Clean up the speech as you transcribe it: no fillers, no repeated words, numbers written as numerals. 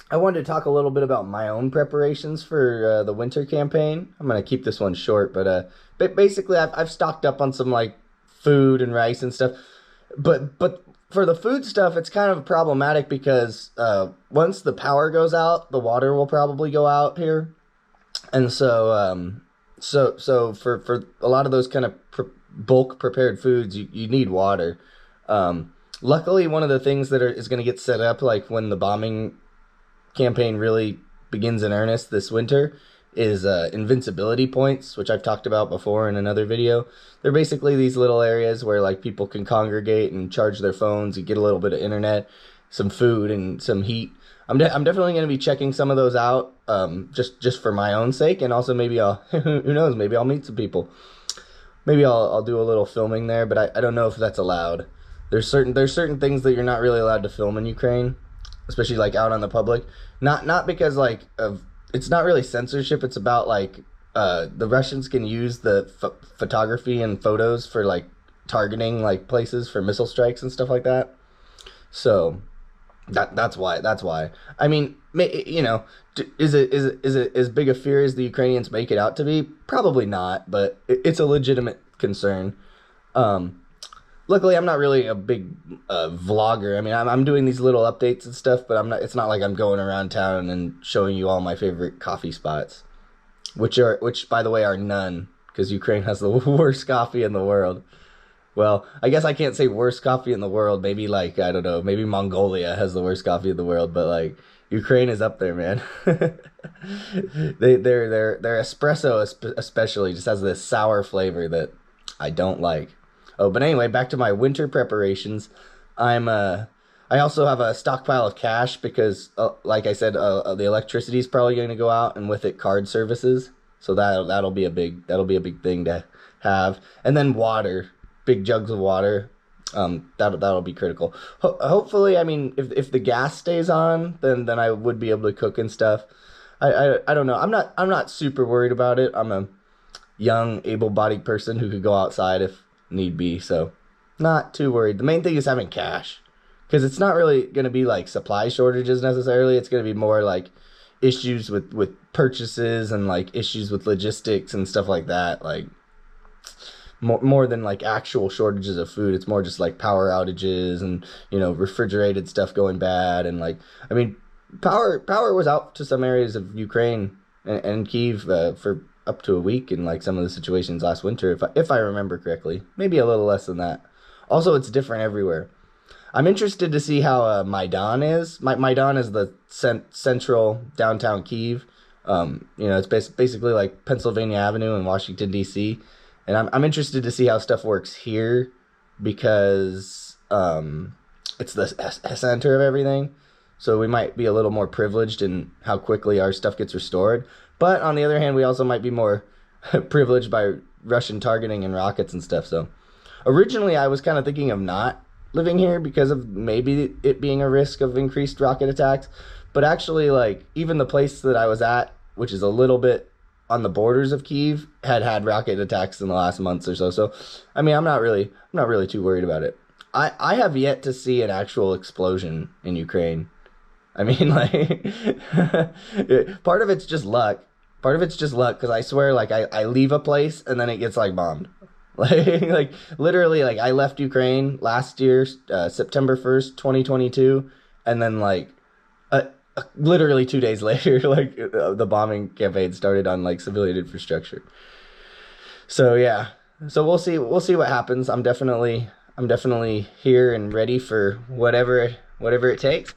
I wanted to talk a little bit about my own preparations for the winter campaign. I'm gonna keep this one short, but basically, I've stocked up on some like food and rice and stuff. But for the food stuff, it's kind of problematic because once the power goes out, the water will probably go out here, and so for a lot of those kind of bulk prepared foods, you need water. Luckily, one of the things is going to get set up like when the bombing campaign really begins in earnest this winter is invincibility points, which I've talked about before in another video. They're basically these little areas where like people can congregate and charge their phones and get a little bit of internet, some food, and some heat. I'm definitely going to be checking some of those out, just for my own sake, and also maybe I'll who knows, maybe I'll meet some people. Maybe I'll do a little filming there, but I don't know if that's allowed. There's certain things that you're not really allowed to film in Ukraine, especially like out on the public. Not because like of it's not really censorship. It's about like the Russians can use the photography and photos for like targeting like places for missile strikes and stuff like that. So that's why. I mean, is it as big a fear as the Ukrainians make it out to be? Probably not, but it's a legitimate concern. Um, Luckily, I'm not really a big vlogger. I mean, I'm doing these little updates and stuff, but I'm not. It's not like I'm going around town and showing you all my favorite coffee spots, which by the way are none, because Ukraine has the worst coffee in the world. Well, I guess I can't say worst coffee in the world. Maybe like I don't know. Maybe Mongolia has the worst coffee in the world, but like Ukraine is up there, man. Their espresso especially just has this sour flavor that I don't like. Oh, but anyway, back to my winter preparations. I'm I also have a stockpile of cash because, like I said, the electricity is probably going to go out, and with it, card services. So that'll be a big thing to have, and then water, big jugs of water. That'll be critical. Hopefully, I mean, if the gas stays on, then I would be able to cook and stuff. I don't know. I'm not super worried about it. I'm a young, able-bodied person who could go outside if need be, so not too worried. The main thing is having cash, because it's not really going to be like supply shortages necessarily. It's going to be more like issues with purchases and like issues with logistics and stuff like that. Like more than like actual shortages of food, it's more just like power outages and refrigerated stuff going bad. And like, I mean, power was out to some areas of Ukraine and Kiev for up to a week in like some of the situations last winter, if I remember correctly. Maybe a little less than that. Also, it's different everywhere. I'm interested to see how Maidan is. Maidan is the central downtown Kiev. It's basically like Pennsylvania Avenue in Washington D.C. And I'm interested to see how stuff works here because it's the center of everything. So we might be a little more privileged in how quickly our stuff gets restored. But on the other hand, we also might be more privileged by Russian targeting and rockets and stuff. So originally, I was kind of thinking of not living here because of maybe it being a risk of increased rocket attacks. But actually, like even the place that I was at, which is a little bit on the borders of Kiev, had rocket attacks in the last months or so. So, I mean, I'm not really too worried about it. I have yet to see an actual explosion in Ukraine. I mean, like, part of it's just luck. Part of it's just luck because I swear, like, I leave a place and then it gets like bombed. Like literally, like I left Ukraine last year, September 1st, 2022, and then like, literally 2 days later, like the bombing campaign started on like civilian infrastructure. So yeah, so we'll see what happens. I'm definitely here and ready for whatever it takes.